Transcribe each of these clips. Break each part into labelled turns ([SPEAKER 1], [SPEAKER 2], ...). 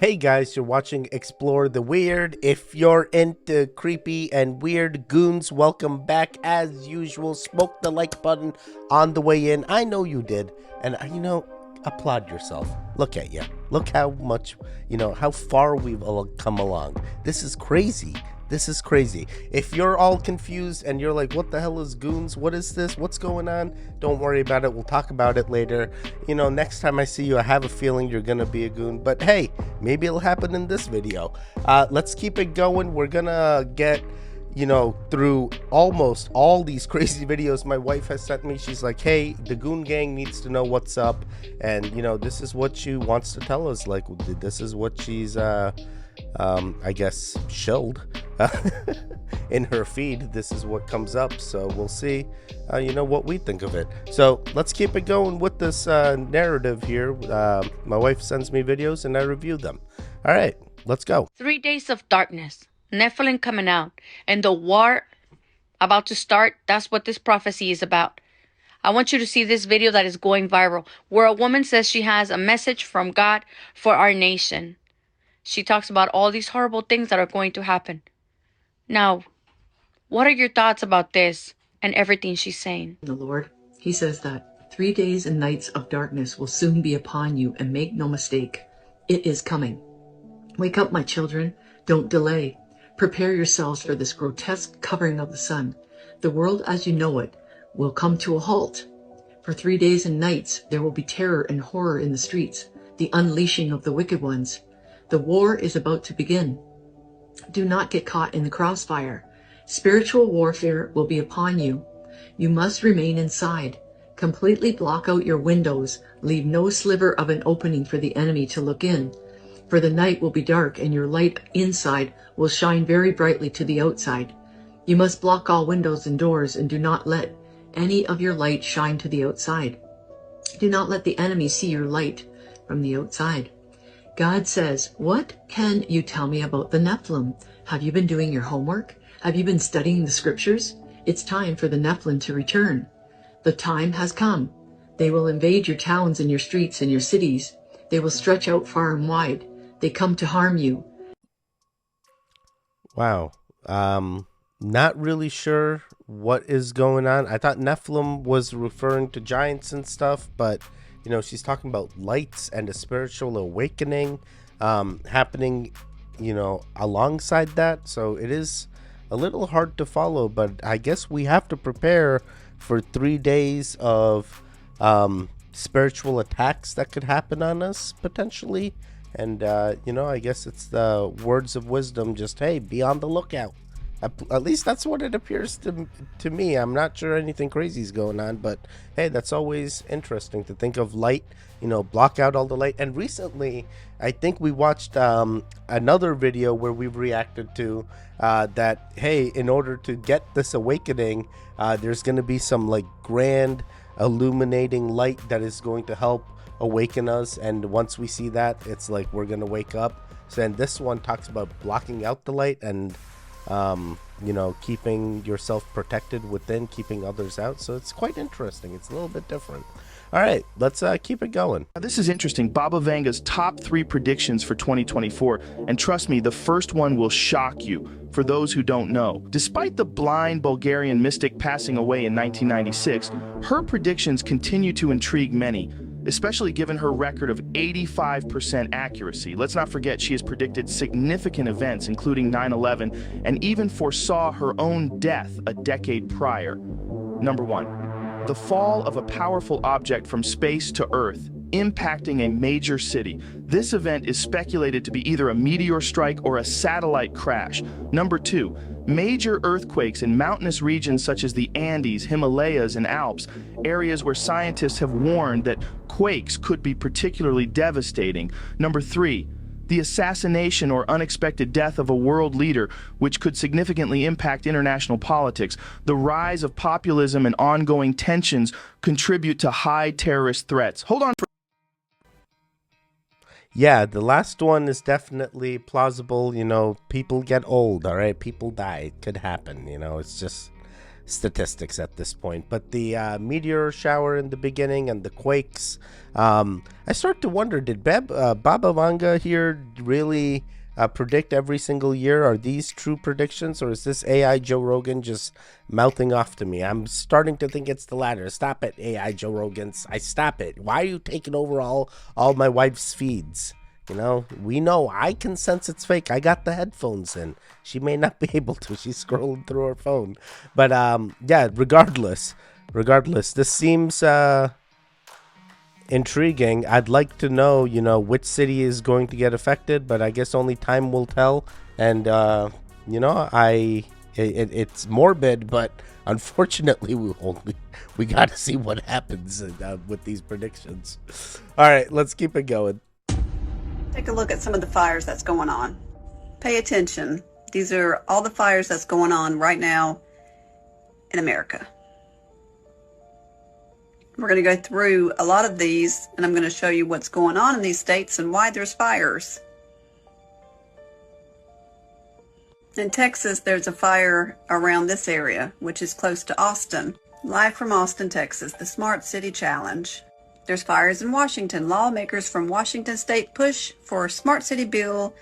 [SPEAKER 1] Hey guys, you're watching Explore the Weird. If you're into creepy and weird goons, welcome back as usual. Smoke the like button on the way in. I know you did. And applaud yourself. Look at you. Look how much, how far we've all come along. This is crazy. This is crazy. If you're all confused and you're like, what the hell is goons? What is this? What's going on? Don't worry about it. We'll talk about it later. Next time I see you, I have a feeling you're going to be a goon. But hey, maybe it'll happen in this video. Let's keep it going. We're going to get, through almost all these crazy videos my wife has sent me. She's like, hey, the goon gang needs to know what's up. And, this is what she wants to tell us. Like, this is what she's, I guess, shilled in her feed. This is what comes up, so we'll see what we think of it. So let's keep it going with this narrative here. My wife sends me videos and I review them. All right, let's go.
[SPEAKER 2] 3 days of darkness, Nephilim coming out, and the war about to start. That's what this prophecy is about. I want you to see this video that is going viral, where a woman says she has a message from God for our nation. She talks about all these horrible things that are going to happen. Now, what are your thoughts about this and everything she's saying?
[SPEAKER 3] The Lord, he says that 3 days and nights of darkness will soon be upon you, and make no mistake, it is coming. Wake up, my children, don't delay. Prepare yourselves for this grotesque covering of the sun. The world as you know it will come to a halt. For 3 days and nights there will be terror and horror in the streets, the unleashing of the wicked ones. The war is about to begin. Do not get caught in the crossfire. Spiritual warfare will be upon you. You must remain inside. Completely block out your windows. Leave no sliver of an opening for the enemy to look in. For the night will be dark, and your light inside will shine very brightly to the outside. You must block all windows and doors, and do not let any of your light shine to the outside. Do not let the enemy see your light from the outside. God says, what can you tell me about the Nephilim? Have you been doing your homework? Have you been studying the scriptures? It's time for the Nephilim to return. The time has come. They will invade your towns and your streets and your cities. They will stretch out far and wide. They come to harm you.
[SPEAKER 1] Wow. Not really sure what is going on. I thought Nephilim was referring to giants and stuff, but she's talking about lights and a spiritual awakening happening, alongside that. So it is a little hard to follow, but I guess we have to prepare for 3 days of spiritual attacks that could happen on us potentially. And, I guess it's the words of wisdom. Just, hey, be on the lookout. At least that's what it appears to me. I'm not sure anything crazy is going on, but hey, that's always interesting to think of light, block out all the light. And recently, I think we watched another video where we reacted to that, hey, in order to get this awakening, there's going to be some like grand illuminating light that is going to help awaken us. And once we see that, it's like we're going to wake up. So then this one talks about blocking out the light and keeping yourself protected within, keeping others out. So it's quite interesting. It's a little bit different. All right, let's keep it going.
[SPEAKER 4] This is interesting. Baba Vanga's top 3 predictions for 2024. And trust me, the first one will shock you for those who don't know. Despite the blind Bulgarian mystic passing away in 1996, her predictions continue to intrigue many, especially given her record of 85% accuracy. Let's not forget she has predicted significant events, including 9/11, and even foresaw her own death a decade prior. Number 1, the fall of a powerful object from space to Earth, impacting a major city. This event is speculated to be either a meteor strike or a satellite crash. Number 2, major earthquakes in mountainous regions such as the Andes, Himalayas, and Alps, areas where scientists have warned that quakes could be particularly devastating. Number 3, the assassination or unexpected death of a world leader, which could significantly impact international politics. The rise of populism and ongoing tensions contribute to high terrorist threats. Hold on for
[SPEAKER 1] Yeah, the last one is definitely plausible. People get old, all right? People die. It could happen, it's just statistics at this point. But the meteor shower in the beginning and the quakes, I start to wonder, did Baba Vanga here really predict every single year? Are these true predictions, or is this AI Joe Rogan just mouthing off to me? I'm starting to think it's the latter. Stop it, AI Joe Rogans. I stop it. Why are you taking over all my wife's feeds? You know, we know. I can sense it's fake. I got the headphones in. She may not be able to. She's scrolling through her phone. But yeah, regardless, this seems intriguing. I'd like to know, you know, which city is going to get affected, but I guess only time will tell. And you know, it's morbid, but unfortunately we got to see what happens with these predictions. All right, let's keep it going.
[SPEAKER 5] Take a look at some of the fires that's going on. Pay attention. These are all the fires that's going on right now in America. We're going to go through a lot of these, and I'm going to show you what's going on in these states and why there's fires. In Texas, there's a fire around this area, which is close to Austin. Live from Austin, Texas, the Smart City Challenge. There's fires in Washington. Lawmakers from Washington State push for a smart city bill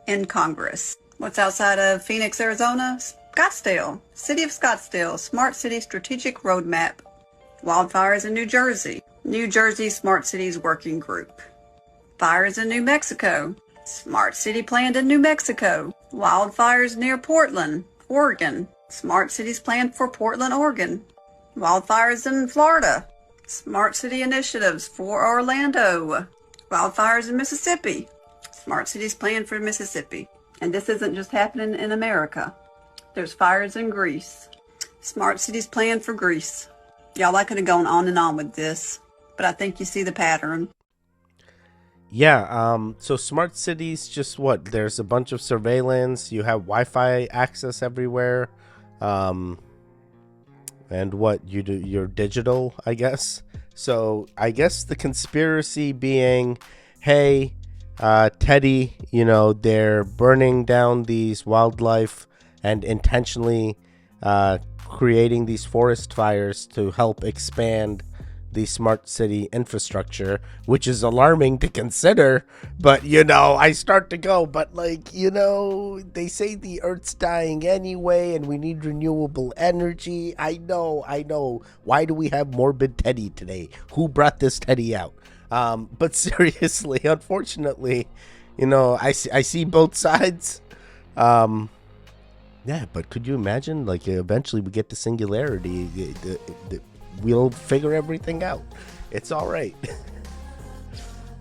[SPEAKER 5] in Congress. What's outside of Phoenix, Arizona? Scottsdale. City of Scottsdale. Smart City Strategic Roadmap. Wildfires in New Jersey. New Jersey Smart Cities Working Group. Fires in New Mexico. Smart City planned in New Mexico. Wildfires near Portland, Oregon. Smart Cities planned for Portland, Oregon. Wildfires in Florida. Smart City initiatives for Orlando. Wildfires in Mississippi. Smart Cities planned for Mississippi. And this isn't just happening in America. There's fires in Greece. Smart Cities planned for Greece. Y'all, I could have gone on and on with this, but I think you see the pattern.
[SPEAKER 1] Yeah, so smart cities, just what? There's a bunch of surveillance, you have Wi-Fi access everywhere, and what you do, you're digital, I guess. So I guess the conspiracy being, hey, Teddy, you know, they're burning down these wildlife and intentionally creating these forest fires to help expand the smart city infrastructure, which is alarming to consider. But, you know, I start to go, but like, you know, they say the earth's dying anyway and we need renewable energy. I know. Why do we have morbid Teddy today? Who brought this Teddy out? But seriously, unfortunately, you know, I see both sides. Yeah, but could you imagine, like, eventually we get to singularity, we'll figure everything out. It's all right.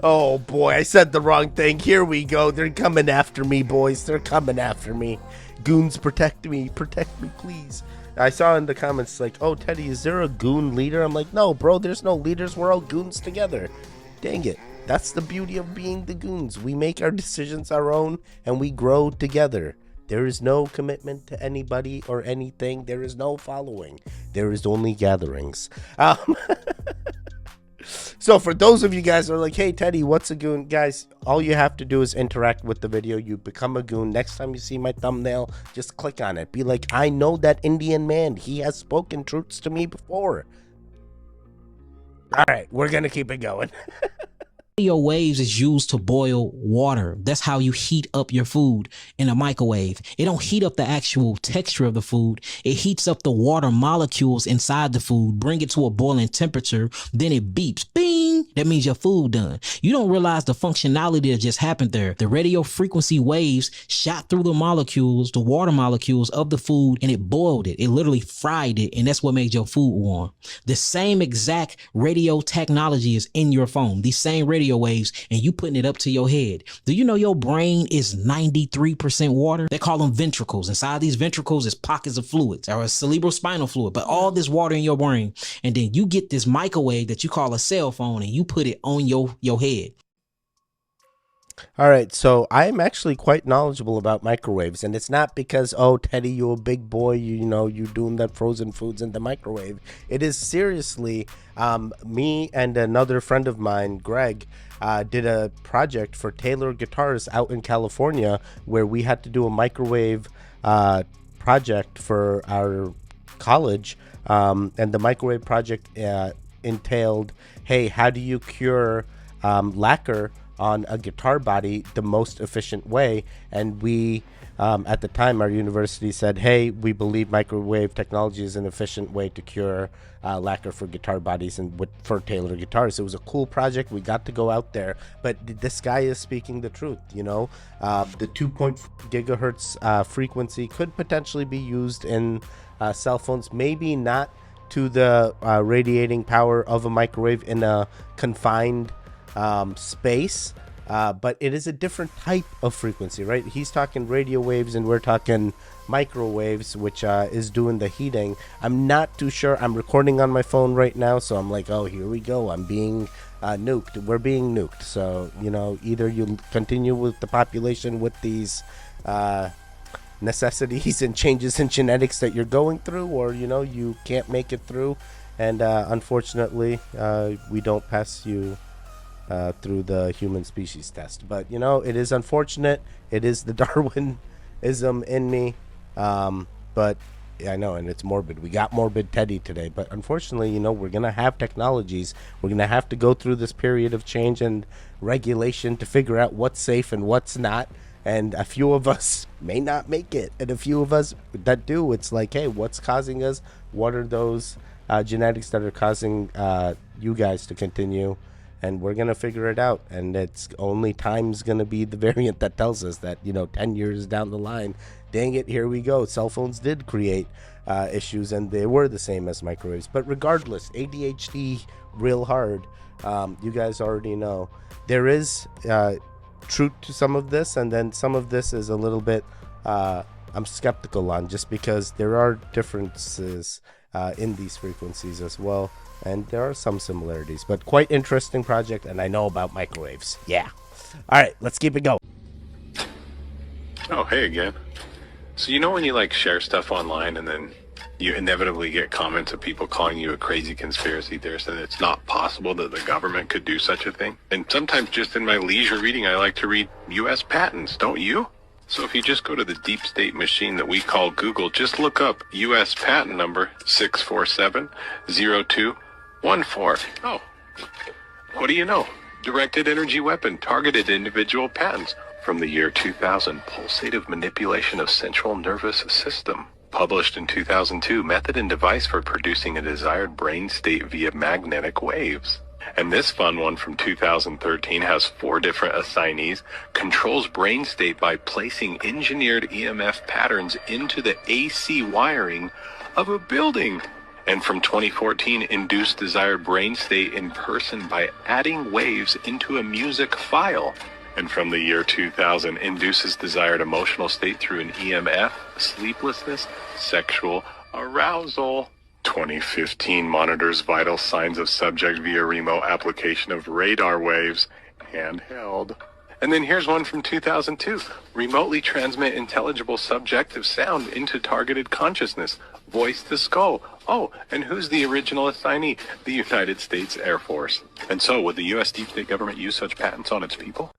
[SPEAKER 1] Oh, boy, I said the wrong thing. Here we go. They're coming after me, boys. They're coming after me. Goons, protect me. Protect me, please. I saw in the comments, like, oh, Teddy, is there a goon leader? I'm like, no, bro, there's no leaders. We're all goons together. Dang it. That's the beauty of being the goons. We make our decisions our own, and we grow together. There is no commitment to anybody or anything. There is no following. There is only gatherings. So for those of you guys who are like, hey, Teddy, what's a goon? Guys, all you have to do is interact with the video. You become a goon. Next time you see my thumbnail, just click on it. Be like, I know that Indian man. He has spoken truths to me before. All right, we're going to keep it going.
[SPEAKER 6] Radio waves is used to boil water. That's how you heat up your food in a microwave. It don't heat up the actual texture of the food. It heats up the water molecules inside the food, bring it to a boiling temperature, then it beeps. Bing! That means your food done. You don't realize the functionality that just happened there. The radio frequency waves shot through the molecules, the water molecules of the food, and it boiled it. It literally fried it, and that's what made your food warm. The same exact radio technology is in your phone. These same radio waves, and you putting it up to your head. Do you know your brain is 93% water? They call them ventricles. Inside these ventricles is pockets of fluids or a cerebrospinal fluid, but all this water in your brain. And then you get this microwave that you call a cell phone and you put it on your head.
[SPEAKER 1] All right, so I'm actually quite knowledgeable about microwaves, and it's not because, oh, Teddy, you're a big boy, you know, you're doing that frozen foods in the microwave. It is seriously, me and another friend of mine, Greg, did a project for Taylor Guitars out in California where we had to do a microwave project for our college, and the microwave project entailed, hey, how do you cure lacquer on a guitar body the most efficient way? And we, at the time, our university said, hey, we believe microwave technology is an efficient way to cure lacquer for guitar bodies and for Taylor guitars. It was a cool project. We got to go out there, but this guy is speaking the truth. The 2.4 gigahertz frequency could potentially be used in cell phones, maybe not to the radiating power of a microwave in a confined space, but it is a different type of frequency, right? He's talking radio waves and we're talking microwaves, which is doing the heating. I'm not too sure. I'm recording on my phone right now, so I'm like, oh, here we go. I'm being nuked. We're being nuked. So, either you continue with the population with these necessities and changes in genetics that you're going through, or you can't make it through, and unfortunately we don't pass you through the human species test. But it is unfortunate. It is the Darwinism in me, but I know, and it's morbid. We got morbid Teddy today, but unfortunately, we're gonna have technologies. We're gonna have to go through this period of change and regulation to figure out what's safe and what's not. And a few of us may not make it. And a few of us that do, it's like, hey, what's causing us? What are those genetics that are causing you guys to continue? And we're going to figure it out. And it's only time's going to be the variant that tells us that, 10 years down the line, dang it, here we go. Cell phones did create issues, and they were the same as microwaves. But regardless, ADHD real hard. You guys already know. There is truth to some of this, and then some of this is a little bit I'm skeptical on, just because there are differences in these frequencies as well, and there are some similarities, but quite interesting project. And I know about microwaves. Yeah. All right, let's keep it going.
[SPEAKER 7] Oh, hey again. So when you share stuff online and then you inevitably get comments of people calling you a crazy conspiracy theorist, and it's not possible that the government could do such a thing. And sometimes just in my leisure reading, I like to read U.S. patents, don't you? So if you just go to the deep state machine that we call Google, just look up U.S. patent number 6470214. Oh, what do you know? Directed energy weapon, targeted individual patents from the year 2000, pulsative manipulation of central nervous system. Published in 2002, method and device for producing a desired brain state via magnetic waves. And this fun one from 2013 has 4 different assignees. Controls brain state by placing engineered EMF patterns into the AC wiring of a building. And from 2014, induced desired brain state in person by adding waves into a music file. And from the year 2000, induces desired emotional state through an EMF, sleeplessness, sexual arousal. 2015, monitors vital signs of subject via remote application of radar waves, handheld. And then here's one from 2002. Remotely transmit intelligible subjective sound into targeted consciousness, voice to skull. Oh, and who's the original assignee? The United States Air Force. And so, would the U.S. deep state government use such patents on its people?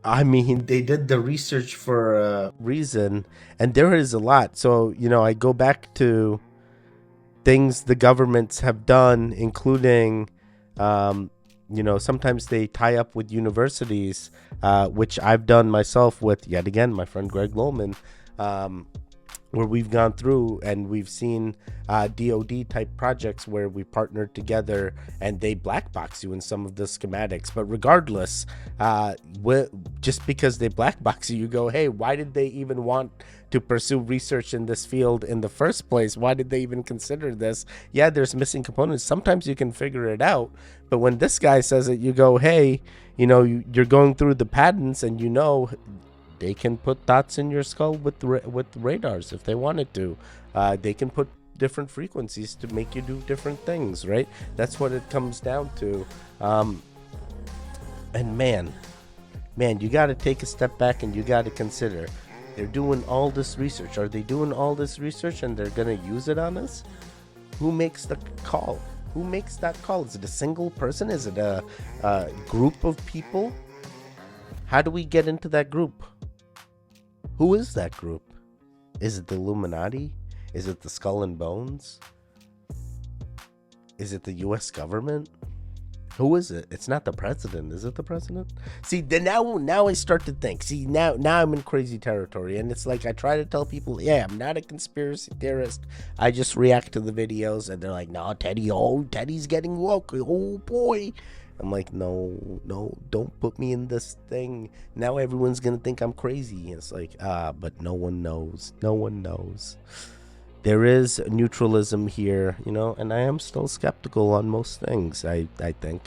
[SPEAKER 1] I mean, they did the research for a reason, and there is a lot. So, I go back to things the governments have done, including, sometimes they tie up with universities, which I've done myself with, yet again, my friend Greg Lohman, where we've gone through and we've seen DOD type projects where we partnered together and they black box you in some of the schematics. But regardless, just because they black box you, you go, hey, why did they even want to pursue research in this field in the first place? Why did they even consider this? Yeah, there's missing components. Sometimes you can figure it out. But when this guy says it, you go, hey, you're going through the patents and they can put dots in your skull with radars if they wanted to. They can put different frequencies to make you do different things, right? That's what it comes down to. And man, you got to take a step back and you got to consider, they're doing all this research. Are they doing all this research and they're going to use it on us? Who makes the call? Who makes that call? Is it a single person? Is it a group of people? How do we get into that group? Who is that group? Is it the Illuminati? Is it the skull and bones? Is it the U.S. government? Who is it? It's not the president. Is it the president? See, then now I start to think. See, now I'm in crazy territory, and it's like I try to tell people, yeah, I'm not a conspiracy theorist. I just react to the videos, and they're like, no, Teddy's getting woke. Oh boy. I'm like, no, don't put me in this thing. Now everyone's gonna think I'm crazy. It's like, but no one knows. No one knows. There is neutralism here, you know, and I am still skeptical on most things, I think.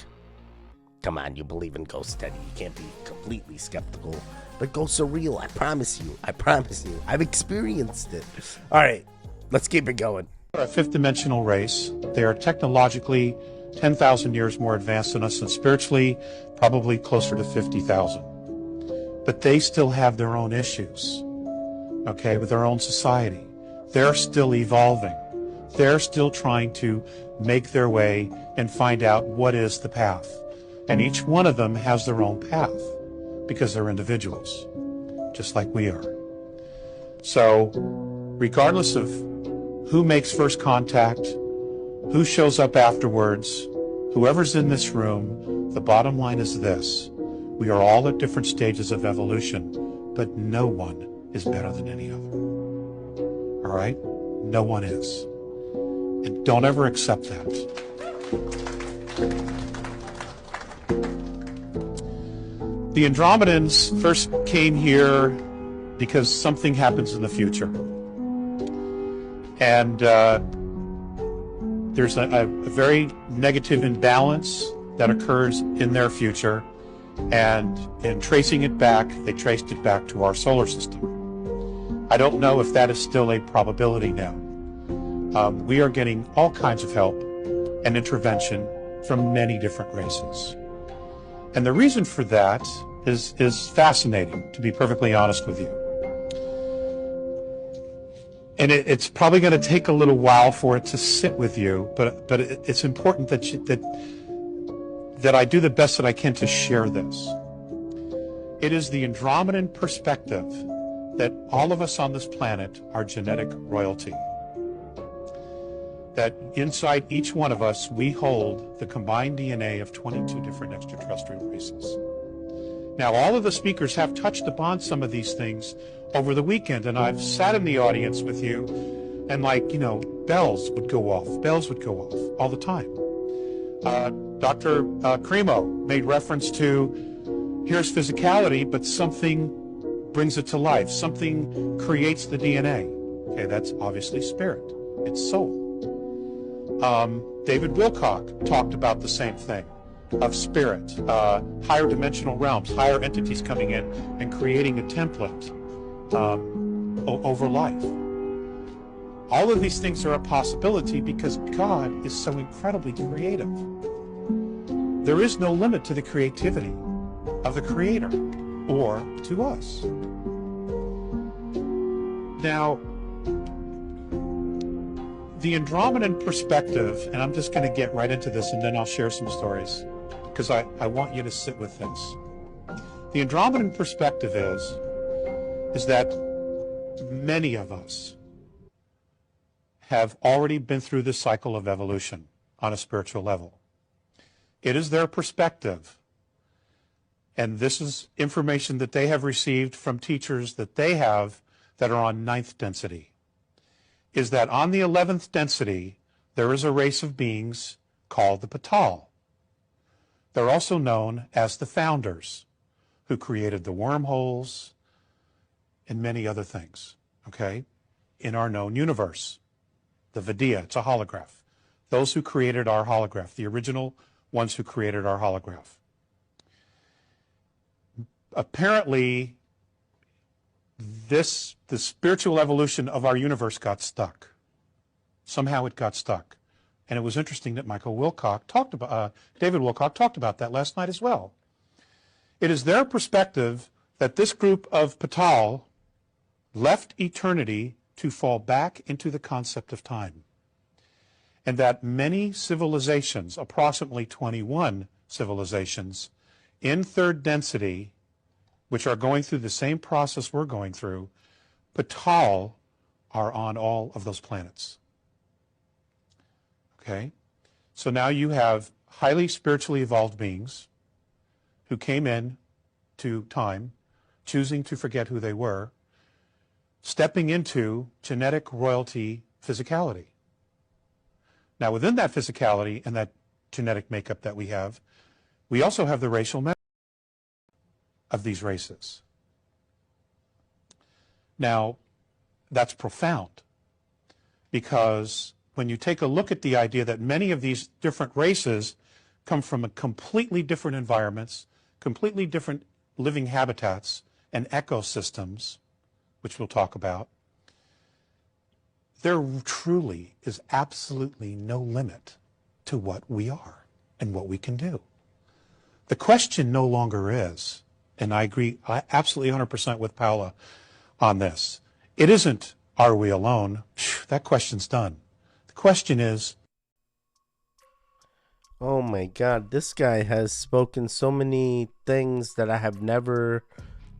[SPEAKER 1] Come on, you believe in ghosts, Teddy. You can't be completely skeptical. But ghosts are real, I promise you. I promise you. I've experienced it. All right, let's keep it going.
[SPEAKER 8] A fifth dimensional race. They are technologically 10,000 years more advanced than us, and spiritually probably closer to 50,000. But they still have their own issues, okay, with their own society. They're still evolving. They're still trying to make their way and find out what is the path. And each one of them has their own path because they're individuals, just like we are. So regardless of who makes first contact, who shows up afterwards, whoever's in this room, the bottom line is this. We are all at different stages of evolution, but no one is better than any other. All right? No one is. And don't ever accept that. The Andromedans first came here because something happens in the future. And there's a very negative imbalance that occurs in their future. And in tracing it back, they traced it back to our solar system. I don't know if that is still a probability now. We are getting all kinds of help and intervention from many different races. And the reason for that is fascinating, to be perfectly honest with you. And it's probably going to take a little while for it to sit with you, but it's important that I do the best that I can to share this. It is the Andromedan perspective that all of us on this planet are genetic royalty. That inside each one of us, we hold the combined DNA of 22 different extraterrestrial races. Now, all of the speakers have touched upon some of these things over the weekend, and I've sat in the audience with you, and bells would go off all the time. Dr. Cremo made reference to, here's physicality, but something brings it to life. Something creates the DNA. Okay, that's obviously spirit. It's soul. David Wilcock talked about the same thing, of spirit, higher dimensional realms, higher entities coming in and creating a template over life. All of these things are a possibility because God is so incredibly creative. There is no limit to the creativity of the Creator or to us. Now, the Andromedan perspective, and I'm just going to get right into this and then I'll share some stories because I want you to sit with this. The Andromedan perspective is that many of us have already been through the cycle of evolution on a spiritual level. It is their perspective, and this is information that they have received from teachers that they have that are on 9th density, is that on the 11th density, there is a race of beings called the Patal. They're also known as the founders, who created the wormholes and many other things, okay, in our known universe. The Vidya, it's a holograph. Those who created our holograph, the original ones who created our holograph. Apparently, the spiritual evolution of our universe got stuck. Somehow it got stuck. And it was interesting that David Wilcock talked about that last night as well. It is their perspective that this group of Patal left eternity to fall back into the concept of time. And that many civilizations, approximately 21 civilizations, in 3rd density, which are going through the same process we're going through, Patal are on all of those planets. Okay? So now you have highly spiritually evolved beings who came in to time, choosing to forget who they were, stepping into genetic royalty physicality. Now, within that physicality and that genetic makeup that we also have the racial makeup of these races. Now, that's profound, because when you take a look at the idea that many of these different races come from completely different environments, completely different living habitats and ecosystems, which we'll talk about, there truly is absolutely no limit to what we are and what we can do. The question no longer is, and I agree absolutely 100% with Paula on this, it isn't, are we alone? That question's done. The question is,
[SPEAKER 1] Oh my God, this guy has spoken so many things that I have never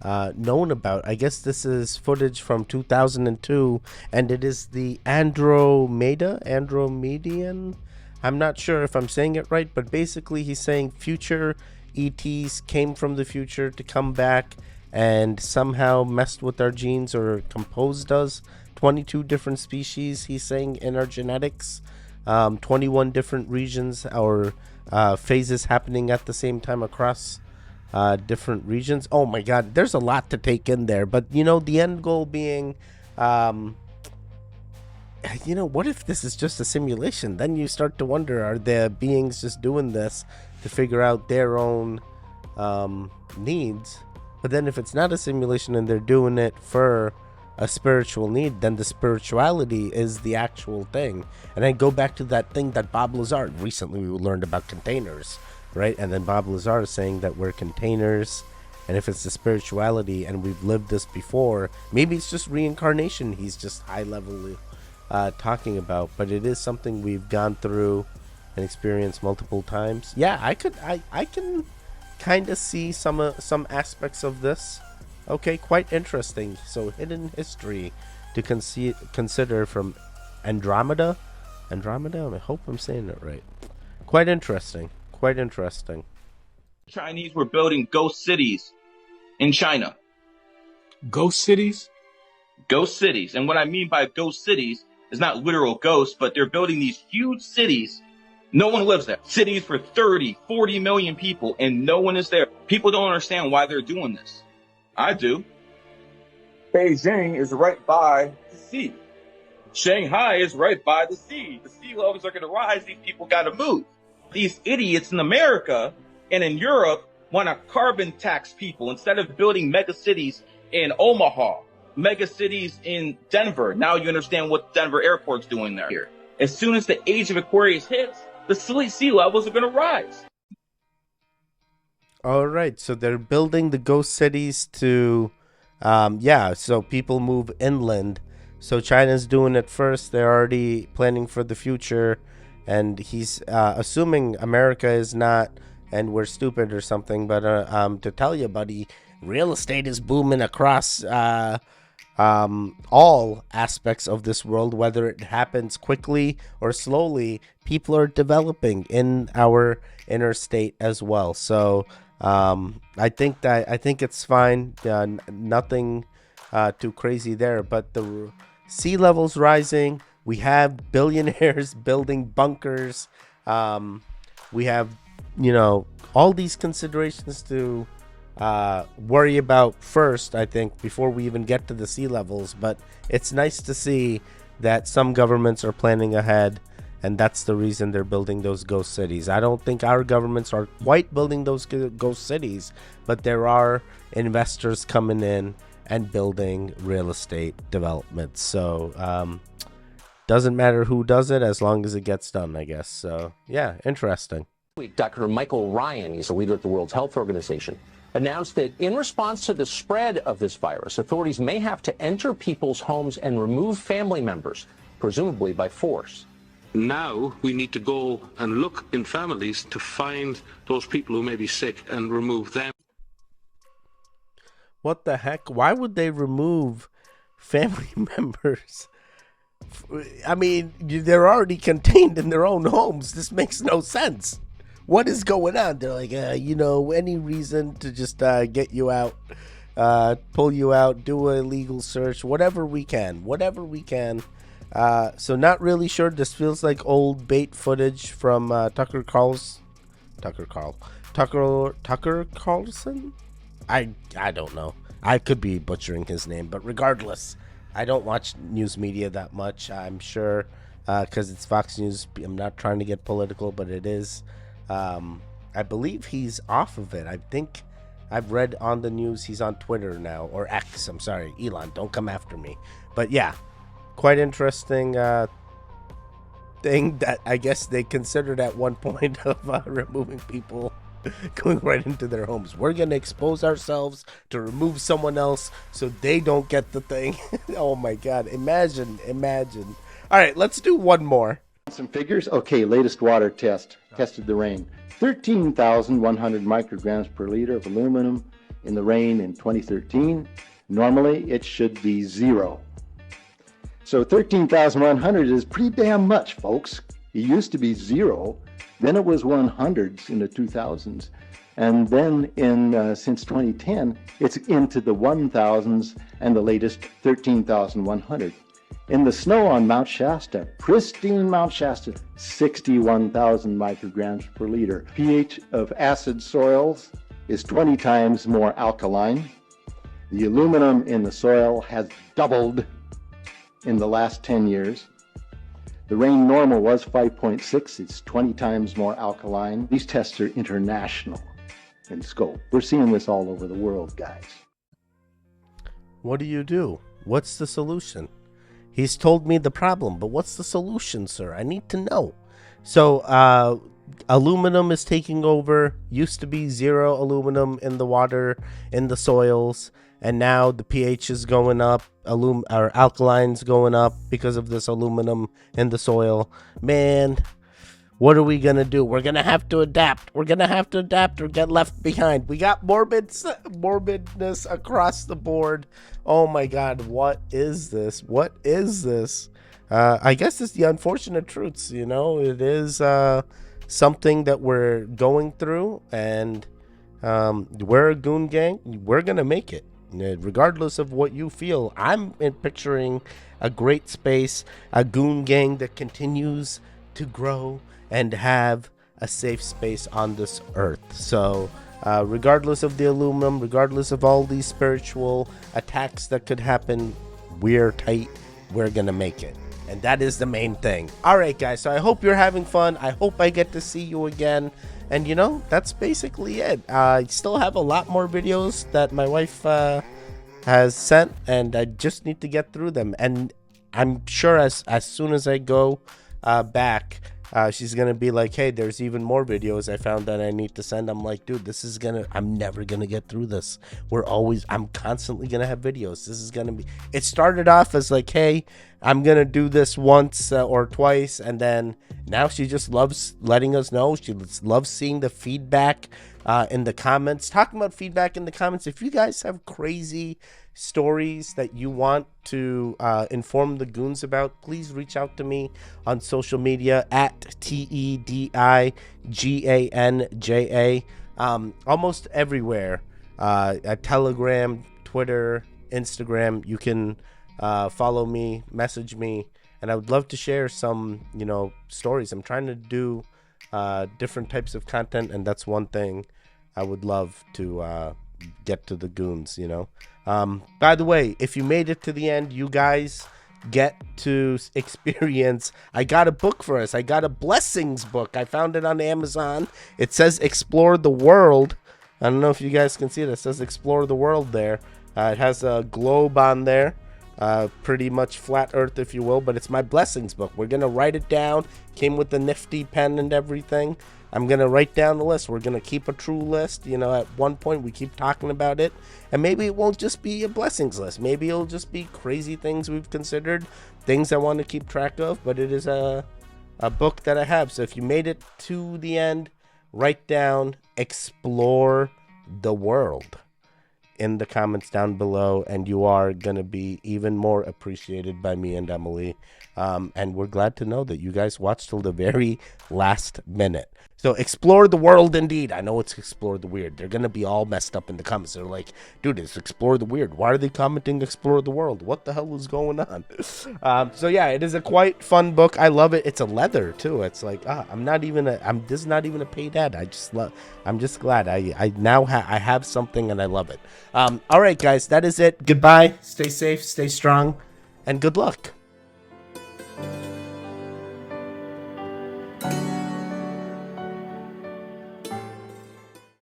[SPEAKER 1] known about. I guess this is footage from 2002, and it is the Andromedian. I'm not sure if I'm saying it right, but basically he's saying future ETs came from the future to come back and somehow messed with our genes or composed us. 22 different species, he's saying, in our genetics. 21 different regions or phases happening at the same time across different regions. Oh my God, there's a lot to take in there. But, you know, the end goal being, what if this is just a simulation? Then you start to wonder, are the beings just doing this to figure out their own needs? But then if it's not a simulation and they're doing it for a spiritual need, then the spirituality is the actual thing. And I go back to that thing that Bob Lazar recently we learned about containers, right? And then Bob Lazar is saying that we're containers, and if it's the spirituality and we've lived this before, maybe it's just reincarnation he's just high level talking about, but it is something we've gone through and experienced multiple times. Yeah, I can kind of see some aspects of this. Okay, quite interesting. So, hidden history to consider from Andromeda. I hope I'm saying it right. Quite interesting.
[SPEAKER 9] Chinese were building ghost cities in China.
[SPEAKER 10] Ghost cities?
[SPEAKER 9] Ghost cities. And what I mean by ghost cities is not literal ghosts, but they're building these huge cities. No one lives there. Cities for 30, 40 million people, and no one is there. People don't understand why they're doing this. I do. Beijing is right by the sea. Shanghai is right by the sea. The sea levels are going to rise. These people got to move. These idiots in America and in Europe want to carbon tax people instead of building mega cities in Omaha, mega cities in Denver. Now you understand what Denver Airport's doing there. Here. As soon as the age of Aquarius hits, the sea levels are going to rise.
[SPEAKER 1] All right, so they're building the ghost cities to, so people move inland. So China's doing it first. They're already planning for the future, and he's assuming America is not, and we're stupid or something. But to tell you, buddy, real estate is booming across all aspects of this world, whether it happens quickly or slowly. People are developing in our interstate as well. So I think it's fine. Nothing too crazy there. But the sea level's rising. We have billionaires building bunkers. We have, all these considerations to worry about first, I think, before we even get to the sea levels. But it's nice to see that some governments are planning ahead, and that's the reason they're building those ghost cities. I don't think our governments are quite building those ghost cities, but there are investors coming in and building real estate developments. So doesn't matter who does it as long as it gets done, I guess. So yeah, interesting.
[SPEAKER 11] Dr. Michael Ryan, he's a leader at the World Health Organization, announced that in response to the spread of this virus, authorities may have to enter people's homes and remove family members, presumably by force.
[SPEAKER 10] Now we need to go and look in families to find those people who may be sick and remove them.
[SPEAKER 1] What the heck? Why would they remove family members? I mean, they're already contained in their own homes. This makes no sense. What is going on? They're like, any reason to just get you out, pull you out, do a legal search, whatever we can. So not really sure. This feels like old bait footage from Tucker Carlson. I don't know. I could be butchering his name, but regardless, I don't watch news media that much. I'm sure because it's Fox News. I'm not trying to get political, but it is. I believe he's off of it. I think I've read on the news he's on Twitter now, or X. I'm sorry, Elon. Don't come after me. But yeah, quite interesting thing that I guess they considered at one point of removing people going right into their homes. We're going to expose ourselves to remove someone else so they don't get the thing. Oh my God. Imagine. All right, let's do one more.
[SPEAKER 12] Some figures. Okay, latest water test. Tested the rain. 13,100 micrograms per liter of aluminum in the rain in 2013. Normally, it should be 0. So 13,100 is pretty damn much, folks. It used to be 0. Then it was 100s in the 2000s. And then since 2010, it's into the 1000s and the latest 13,100. In the snow on Mount Shasta, pristine Mount Shasta, 61,000 micrograms per liter. pH of acid soils is 20 times more alkaline. The aluminum in the soil has doubled in the last 10 years. The rain normal was 5.6. It's 20 times more alkaline. These tests are international in scope. We're seeing this all over the world, guys.
[SPEAKER 1] What do you do? What's the solution? He's told me the problem, but what's the solution, sir? I need to know. So, aluminum is taking over. Used to be 0 aluminum in the water, in the soils, and now the pH is going up. Alkaline's going up because of this aluminum in the soil. Man, what are we gonna do? We're gonna have to adapt. Or get left behind. We got morbidness across the board. Oh my God, what is this? I guess it's the unfortunate truths, It is something that we're going through, and we're a goon gang. We're gonna make it. Regardless of what you feel, I'm picturing a great space, a goon gang that continues to grow and have a safe space on this earth. So regardless of the aluminum, regardless of all these spiritual attacks that could happen, we're tight. We're gonna make it, and that is the main thing. All right, guys, so I hope you're having fun. I hope I get to see you again. And that's basically it. I still have a lot more videos that my wife has sent, and I just need to get through them. And I'm sure as soon as I go back, she's gonna be like, hey, there's even more videos I found that I need to send. I'm like, dude, I'm never gonna get through this. I'm constantly gonna have videos. This is gonna be, it started off as like, hey, I'm gonna do this once or twice, and then now she just loves letting us know. She loves seeing the feedback in the comments. Talking about feedback in the comments, if you guys have crazy stories that you want to inform the goons about, please reach out to me on social media at TEDIGANJA. Almost everywhere, at Telegram, Twitter, Instagram. You can follow me, message me, and I would love to share some stories. I'm trying to do different types of content, and that's one thing I would love to get to the goons. By the way, if you made it to the end, you guys get to experience, I got a book for us. I got a blessings book. I found it on Amazon. It says Explore the World. I don't know if you guys can see it. It says Explore the World there. It has a globe on there. Pretty much flat earth, if you will, but it's my blessings book. We're gonna write it down. Came with a nifty pen and everything. I'm gonna write down the list. We're gonna keep a true list. At one point we keep talking about it, and maybe it won't just be a blessings list. Maybe it'll just be crazy things we've considered, things I want to keep track of. But it is a book that I have. So if you made it to the end, write down Explore the World. in the comments down below, and you are going to be even more appreciated by me and Emily. And we're glad to know that you guys watched till the very last minute. So explore the world indeed. I know it's explore the weird. They're going to be all messed up in the comments. They're like, dude, it's explore the weird. Why are they commenting explore the world? What the hell is going on? So yeah, it is a quite fun book. I love it. It's a leather too. It's like, this is not even a paid ad. I'm just glad I now I have something and I love it. All right, guys, that is it. Goodbye. Stay safe, stay strong, and good luck.